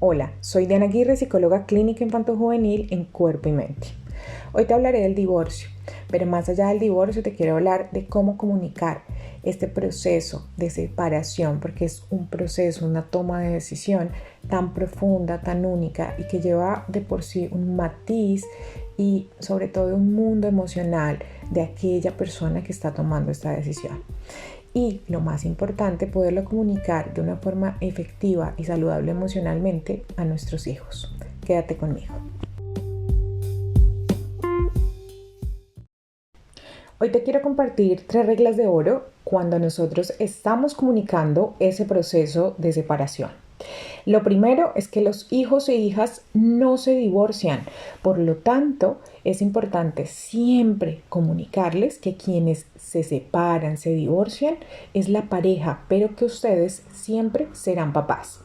Hola, soy Diana Aguirre, psicóloga clínica infanto-juvenil en Cuerpo y Mente. Hoy te hablaré del divorcio, pero más allá del divorcio te quiero hablar de cómo comunicar este proceso de separación, porque es un proceso, una toma de decisión tan profunda, tan única y que lleva de por sí un matiz y sobre todo un mundo emocional de aquella persona que está tomando esta decisión. Y lo más importante, poderlo comunicar de una forma efectiva y saludable emocionalmente a nuestros hijos. Quédate conmigo. Hoy te quiero compartir 3 reglas de oro cuando nosotros estamos comunicando ese proceso de separación. Lo primero es que los hijos e hijas no se divorcian, por lo tanto es importante siempre comunicarles que quienes se separan, se divorcian, es la pareja, pero que ustedes siempre serán papás.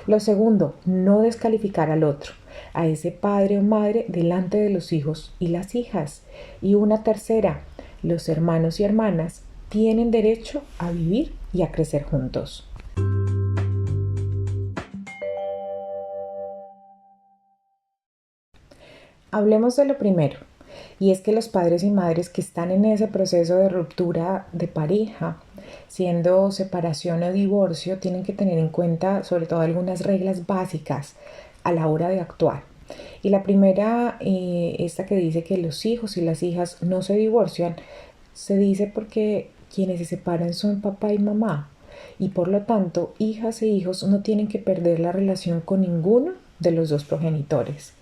Lo segundo, no descalificar al otro, a ese padre o madre delante de los hijos y las hijas. Y una tercera, los hermanos y hermanas tienen derecho a vivir y a crecer juntos. Hablemos de lo primero, y es que los padres y madres que están en ese proceso de ruptura de pareja, siendo separación o divorcio, tienen que tener en cuenta sobre todo algunas reglas básicas a la hora de actuar. Y la primera, esta que dice que los hijos y las hijas no se divorcian, se dice porque quienes se separan son papá y mamá. Y por lo tanto, hijas e hijos no tienen que perder la relación con ninguno de los dos progenitores.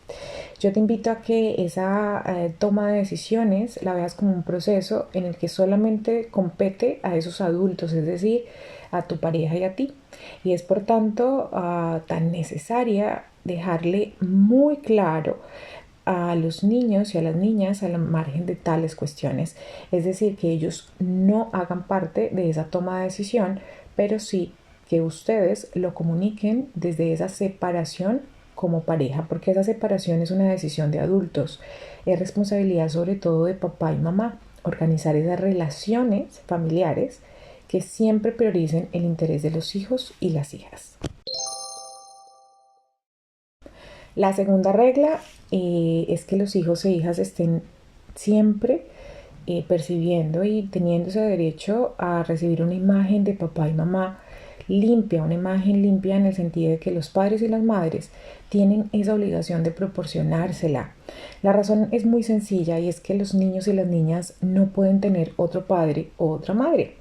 Yo te invito a que esa toma de decisiones la veas como un proceso en el que solamente compete a esos adultos, es decir, a tu pareja y a ti. Y es por tanto tan necesaria dejarle muy claro a los niños y a las niñas al margen de tales cuestiones. Es decir, que ellos no hagan parte de esa toma de decisión, pero sí que ustedes lo comuniquen desde esa separación como pareja, porque esa separación es una decisión de adultos, es responsabilidad sobre todo de papá y mamá, organizar esas relaciones familiares que siempre prioricen el interés de los hijos y las hijas. La segunda regla es que los hijos e hijas estén siempre percibiendo y teniendo ese derecho a recibir una imagen de papá y mamá limpia, una imagen limpia en el sentido de que los padres y las madres tienen esa obligación de proporcionársela. La razón es muy sencilla y es que los niños y las niñas no pueden tener otro padre o otra madre.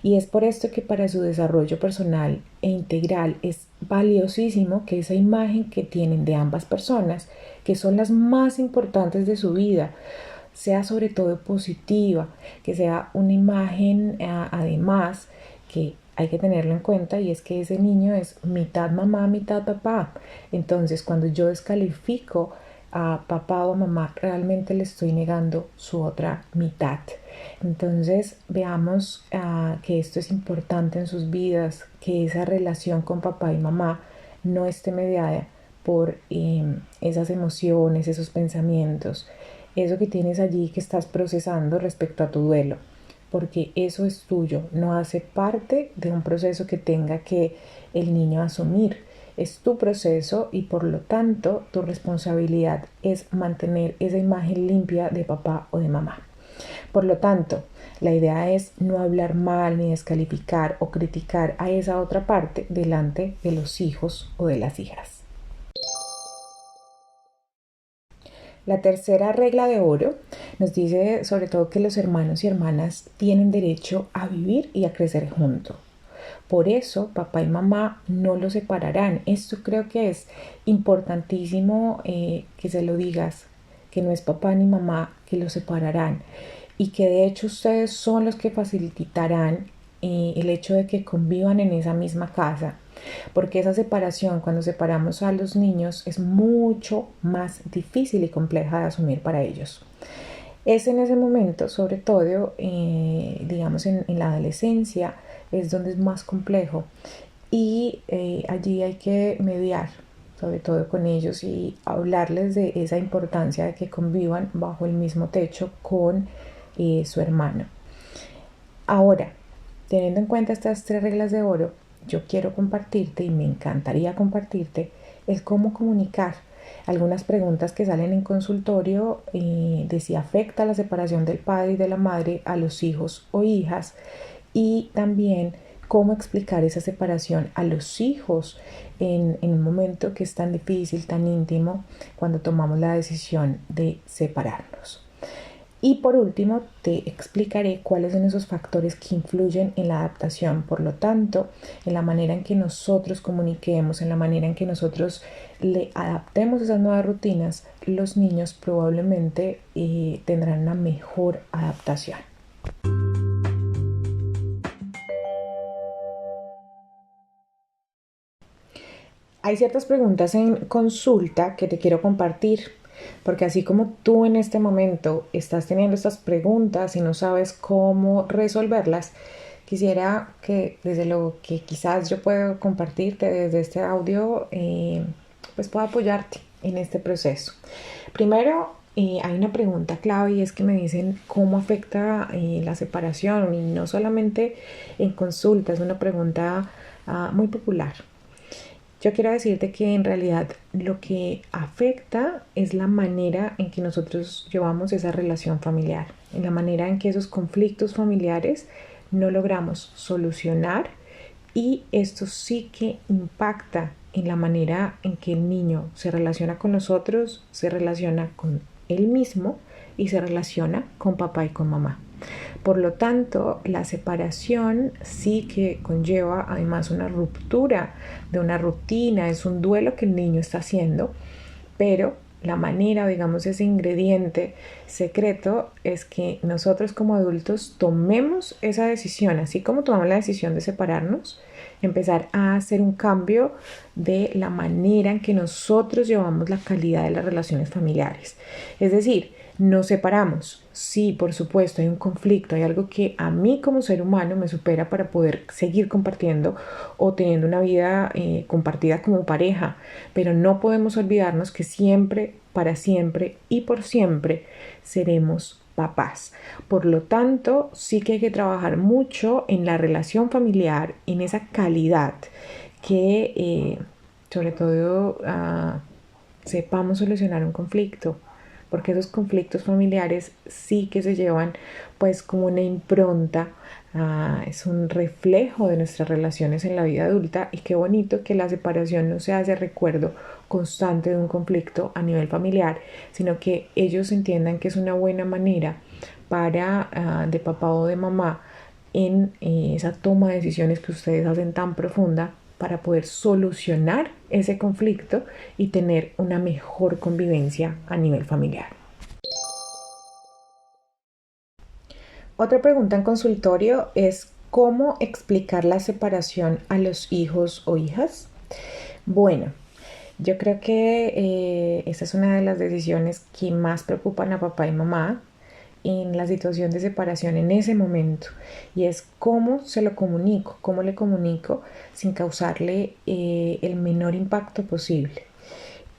Y es por esto que para su desarrollo personal e integral es valiosísimo que esa imagen que tienen de ambas personas, que son las más importantes de su vida, sea sobre todo positiva, que sea una imagen además que hay que tenerlo en cuenta, y es que ese niño es mitad mamá, mitad papá. Entonces, cuando yo descalifico a papá o a mamá, realmente le estoy negando su otra mitad. Entonces, veamos que esto es importante en sus vidas, que esa relación con papá y mamá no esté mediada por esas emociones, esos pensamientos, eso que tienes allí que estás procesando respecto a tu duelo, porque eso es tuyo, no hace parte de un proceso que tenga que el niño asumir. Es tu proceso y por lo tanto tu responsabilidad es mantener esa imagen limpia de papá o de mamá. Por lo tanto, la idea es no hablar mal ni descalificar o criticar a esa otra parte delante de los hijos o de las hijas. La tercera regla de oro nos dice sobre todo que los hermanos y hermanas tienen derecho a vivir y a crecer juntos. Por eso papá y mamá no los separarán. Esto creo que es importantísimo que se lo digas, que no es papá ni mamá que los separarán y que de hecho ustedes son los que facilitarán el hecho de que convivan en esa misma casa, porque esa separación, cuando separamos a los niños, es mucho más difícil y compleja de asumir para ellos. Es en ese momento, sobre todo, digamos en la adolescencia, es donde es más complejo y allí hay que mediar, sobre todo con ellos, y hablarles de esa importancia de que convivan bajo el mismo techo con su hermano. Ahora, teniendo en cuenta estas 3 reglas de oro, yo quiero compartirte y me encantaría compartirte es cómo comunicar. Algunas preguntas que salen en consultorio de si afecta la separación del padre y de la madre a los hijos o hijas, y también cómo explicar esa separación a los hijos en un momento que es tan difícil, tan íntimo, cuando tomamos la decisión de separarnos. Y por último, te explicaré cuáles son esos factores que influyen en la adaptación. Por lo tanto, en la manera en que nosotros comuniquemos, en la manera en que nosotros le adaptemos esas nuevas rutinas, los niños probablemente tendrán una mejor adaptación. Hay ciertas preguntas en consulta que te quiero compartir, porque así como tú en este momento estás teniendo estas preguntas y no sabes cómo resolverlas, quisiera que desde lo que quizás yo puedo compartirte desde este audio, pues pueda apoyarte en este proceso. Primero, hay una pregunta clave y es que me dicen cómo afecta la separación, y no solamente en consulta, es una pregunta muy popular. Yo quiero decirte que en realidad lo que afecta es la manera en que nosotros llevamos esa relación familiar, en la manera en que esos conflictos familiares no logramos solucionar, y esto sí que impacta en la manera en que el niño se relaciona con nosotros, se relaciona con él mismo y se relaciona con papá y con mamá. Por lo tanto, la separación sí que conlleva además una ruptura de una rutina, es un duelo que el niño está haciendo, pero la manera, digamos, ese ingrediente secreto es que nosotros como adultos tomemos esa decisión, así como tomamos la decisión de separarnos, empezar a hacer un cambio de la manera en que nosotros llevamos la calidad de las relaciones familiares. Es decir, nos separamos. Sí, por supuesto, hay un conflicto, hay algo que a mí como ser humano me supera para poder seguir compartiendo o teniendo una vida compartida como pareja, pero no podemos olvidarnos que siempre, para siempre y por siempre seremos papás. Por lo tanto, sí que hay que trabajar mucho en la relación familiar, en esa calidad que sobre todo sepamos solucionar un conflicto, porque esos conflictos familiares sí que se llevan pues como una impronta, es un reflejo de nuestras relaciones en la vida adulta, y qué bonito que la separación no se hace recuerdo constante de un conflicto a nivel familiar, sino que ellos entiendan que es una buena manera para de papá o de mamá en esa toma de decisiones que ustedes hacen tan profunda para poder solucionar ese conflicto y tener una mejor convivencia a nivel familiar. Otra pregunta en consultorio es ¿cómo explicar la separación a los hijos o hijas? Bueno, yo creo que esta es una de las decisiones que más preocupan a papá y mamá en la situación de separación en ese momento, y es cómo se lo comunico, cómo le comunico sin causarle el menor impacto posible.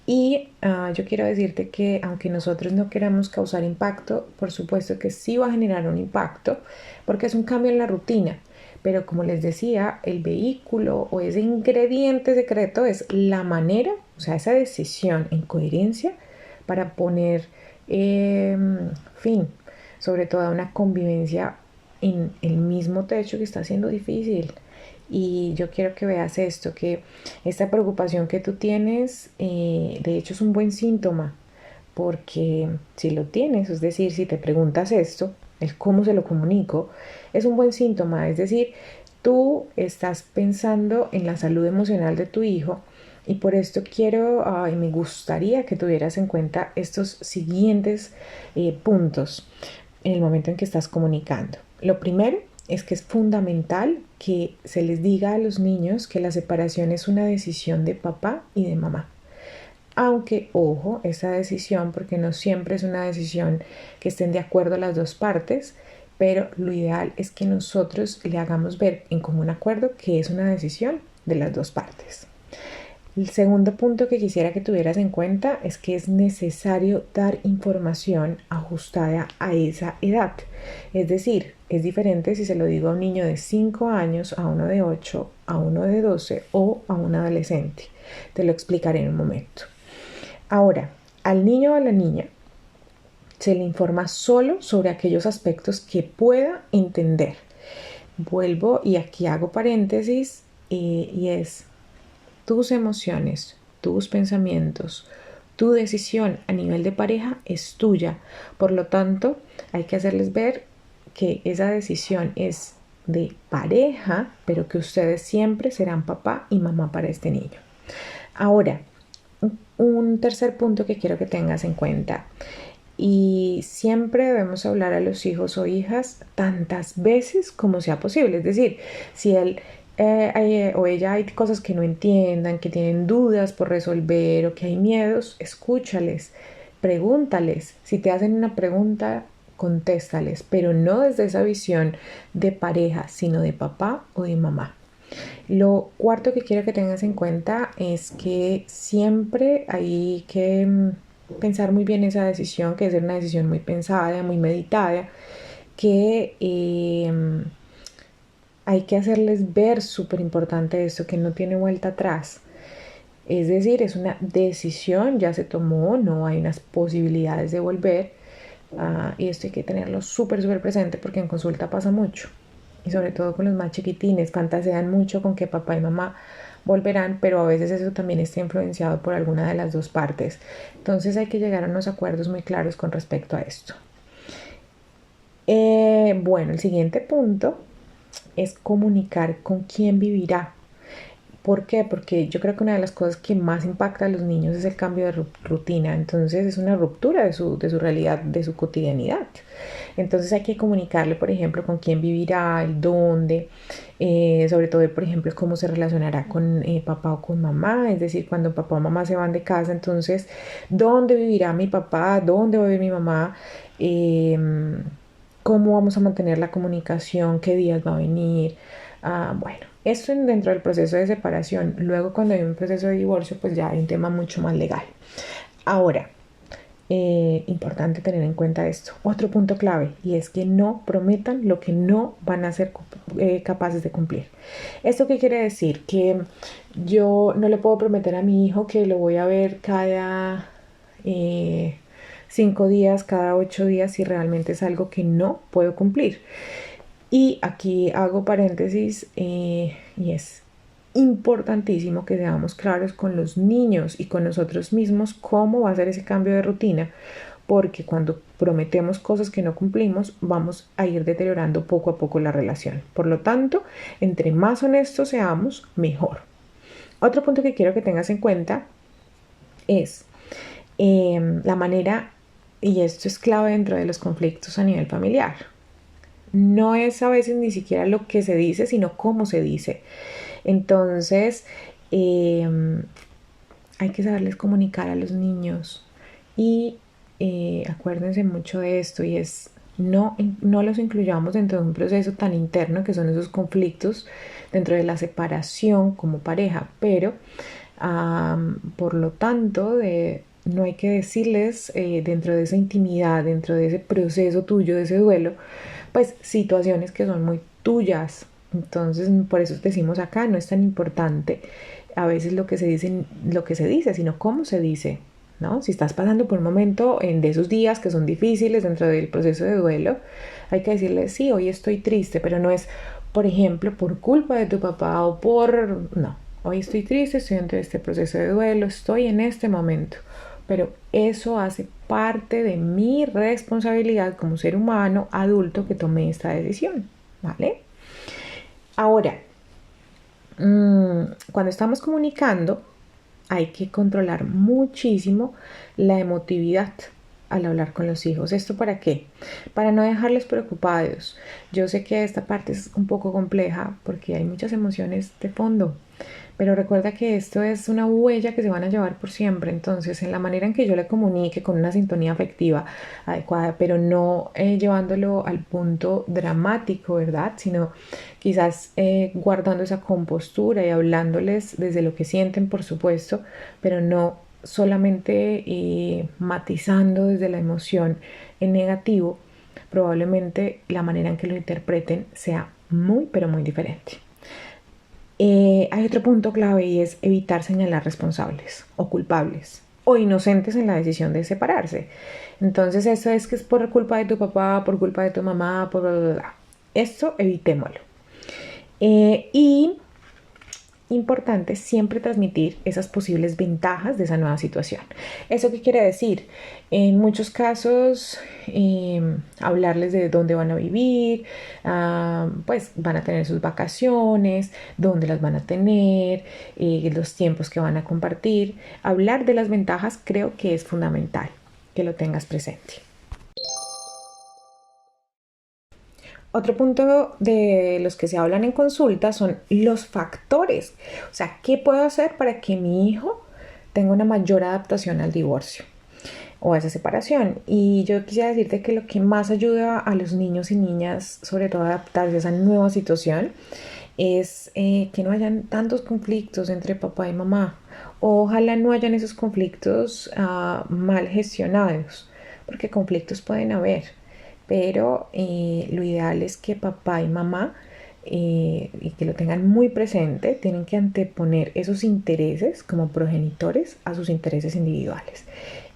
Y yo quiero decirte que aunque nosotros no queramos causar impacto, por supuesto que sí va a generar un impacto porque es un cambio en la rutina. Pero como les decía, el vehículo o ese ingrediente secreto es la manera, o sea, esa decisión en coherencia para poner fin, sobre todo a una convivencia en el mismo techo que está siendo difícil. Y yo quiero que veas esto, que esta preocupación que tú tienes, de hecho es un buen síntoma, porque si lo tienes, es decir, si te preguntas esto, el cómo se lo comunico, es un buen síntoma, es decir, tú estás pensando en la salud emocional de tu hijo, y por esto quiero y me gustaría que tuvieras en cuenta estos siguientes puntos en el momento en que estás comunicando. Lo primero es que es fundamental que se les diga a los niños que la separación es una decisión de papá y de mamá. Aunque, ojo, esa decisión, porque no siempre es una decisión que estén de acuerdo las dos partes, pero lo ideal es que nosotros le hagamos ver en común acuerdo que es una decisión de las dos partes. El segundo punto que quisiera que tuvieras en cuenta es que es necesario dar información ajustada a esa edad. Es decir, es diferente si se lo digo a un niño de 5 años, a uno de 8, a uno de 12 o a un adolescente. Te lo explicaré en un momento. Ahora, al niño o a la niña se le informa solo sobre aquellos aspectos que pueda entender. Vuelvo y aquí hago paréntesis y es tus emociones, tus pensamientos, tu decisión a nivel de pareja es tuya. Por lo tanto, hay que hacerles ver que esa decisión es de pareja, pero que ustedes siempre serán papá y mamá para este niño. Ahora, un tercer punto que quiero que tengas en cuenta. Y siempre debemos hablar a los hijos o hijas tantas veces como sea posible. Es decir, si él o ella hay cosas que no entiendan, que tienen dudas por resolver o que hay miedos, escúchales, pregúntales. Si te hacen una pregunta, contéstales, pero no desde esa visión de pareja, sino de papá o de mamá. Lo cuarto que quiero que tengas en cuenta es que siempre hay que pensar muy bien esa decisión, que es una decisión muy pensada, muy meditada, que hay que hacerles ver, súper importante esto, que no tiene vuelta atrás. Es decir, es una decisión, ya se tomó, no hay unas posibilidades de volver. Y esto hay que tenerlo súper, súper presente porque en consulta pasa mucho. Y sobre todo con los más chiquitines, fantasean mucho con que papá y mamá volverán, pero a veces eso también está influenciado por alguna de las dos partes. Entonces hay que llegar a unos acuerdos muy claros con respecto a esto. Bueno, el siguiente punto es comunicar con quién vivirá. ¿Por qué? Porque yo creo que una de las cosas que más impacta a los niños es el cambio de rutina. Entonces es una ruptura de su realidad, de su cotidianidad. Entonces hay que comunicarle, por ejemplo, con quién vivirá, el dónde, sobre todo, por ejemplo, cómo se relacionará con papá o con mamá. Es decir, cuando papá o mamá se van de casa, entonces, ¿dónde vivirá mi papá? ¿Dónde va a vivir mi mamá? ¿Cómo vamos a mantener la comunicación? ¿Qué días va a venir? Bueno, esto dentro del proceso de separación. Luego, cuando hay un proceso de divorcio, pues ya hay un tema mucho más legal. Ahora, importante tener en cuenta esto. Otro punto clave, y es que no prometan lo que no van a ser capaces de cumplir. ¿Esto qué quiere decir? Que yo no le puedo prometer a mi hijo que lo voy a ver cada 5 días, cada 8 días, si realmente es algo que no puedo cumplir. Y aquí hago paréntesis y es importantísimo que seamos claros con los niños y con nosotros mismos cómo va a ser ese cambio de rutina, porque cuando prometemos cosas que no cumplimos, vamos a ir deteriorando poco a poco la relación. Por lo tanto, entre más honestos seamos, mejor. Otro punto que quiero que tengas en cuenta es la manera, y esto es clave dentro de los conflictos a nivel familiar. No es a veces ni siquiera lo que se dice, sino cómo se dice. Entonces, hay que saberles comunicar a los niños y acuérdense mucho de esto y es no los incluyamos dentro de un proceso tan interno que son esos conflictos dentro de la separación como pareja, pero por lo tanto no hay que decirles dentro de esa intimidad, dentro de ese proceso tuyo, de ese duelo, pues situaciones que son muy tuyas. Entonces, por eso decimos acá, no es tan importante a veces lo que se dice, sino cómo se dice, ¿no? Si estás pasando por un momento de esos días que son difíciles dentro del proceso de duelo, hay que decirle, sí, hoy estoy triste, pero no es, por ejemplo, por culpa de tu papá o no, hoy estoy triste, estoy dentro de este proceso de duelo, estoy en este momento, pero eso hace parte de mi responsabilidad como ser humano adulto que tomé esta decisión, ¿vale? Ahora, cuando estamos comunicando, hay que controlar muchísimo la emotividad. al hablar con los hijos. ¿Esto para qué? Para no dejarlos preocupados. Yo sé que esta parte es un poco compleja porque hay muchas emociones de fondo, pero recuerda que esto es una huella que se van a llevar por siempre. Entonces, en la manera en que yo le comunique con una sintonía afectiva adecuada, pero no llevándolo al punto dramático, ¿verdad? Sino quizás guardando esa compostura y hablándoles desde lo que sienten, por supuesto, pero no solamente matizando desde la emoción en negativo. Probablemente la manera en que lo interpreten sea muy, pero muy diferente. Hay otro punto clave y es evitar señalar responsables o culpables o inocentes en la decisión de separarse. Entonces eso es que es por culpa de tu papá, por culpa de tu mamá, por bla, bla, bla. Esto evitémoslo. Y importante siempre transmitir esas posibles ventajas de esa nueva situación. ¿Eso qué quiere decir? En muchos casos, hablarles de dónde van a vivir, pues van a tener sus vacaciones, dónde las van a tener, los tiempos que van a compartir. Hablar de las ventajas creo que es fundamental que lo tengas presente. Otro punto de los que se hablan en consulta son los factores. O sea, ¿qué puedo hacer para que mi hijo tenga una mayor adaptación al divorcio o a esa separación? Y yo quisiera decirte que lo que más ayuda a los niños y niñas, sobre todo a adaptarse a esa nueva situación, es que no hayan tantos conflictos entre papá y mamá. Ojalá no hayan esos conflictos mal gestionados, porque conflictos pueden haber, pero lo ideal es que papá y mamá, y que lo tengan muy presente, tienen que anteponer esos intereses como progenitores a sus intereses individuales.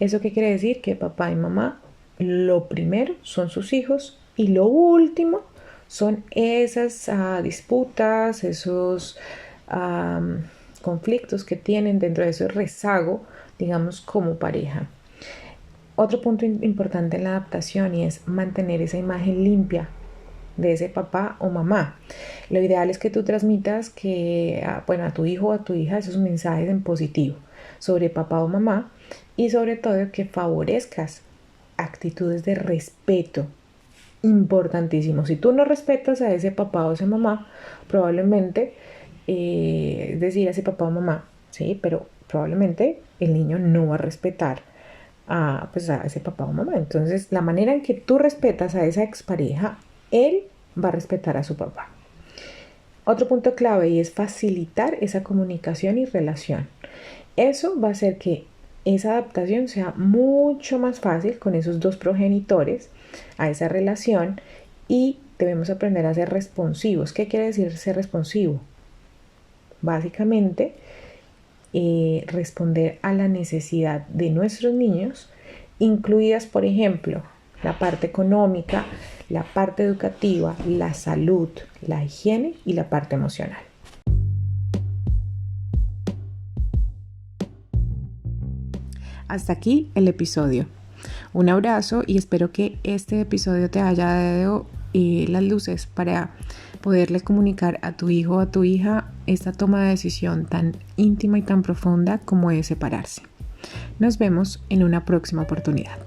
¿Eso qué quiere decir? Que papá y mamá, lo primero son sus hijos y lo último son esas disputas, esos conflictos que tienen dentro de ese rezago, digamos, como pareja. Otro punto importante en la adaptación y es mantener esa imagen limpia de ese papá o mamá. Lo ideal es que tú transmitas que, bueno, a tu hijo o a tu hija esos mensajes en positivo sobre papá o mamá y sobre todo que favorezcas actitudes de respeto. Importantísimo. Si tú no respetas a ese papá o esa mamá, probablemente, es decir, a ese papá o mamá, sí, pero probablemente el niño no va a respetar pues a ese papá o mamá. Entonces, la manera en que tú respetas a esa expareja, él va a respetar a su papá. Otro punto clave y es facilitar esa comunicación y relación. Eso va a hacer que esa adaptación sea mucho más fácil con esos dos progenitores a esa relación y debemos aprender a ser responsivos. ¿Qué quiere decir ser responsivo? Básicamente, responder a la necesidad de nuestros niños, incluidas, por ejemplo, la parte económica, la parte educativa, la salud, la higiene y la parte emocional. Hasta aquí el episodio. Un abrazo y espero que este episodio te haya dado las luces para poderle comunicar a tu hijo o a tu hija esta toma de decisión tan íntima y tan profunda como es separarse. Nos vemos en una próxima oportunidad.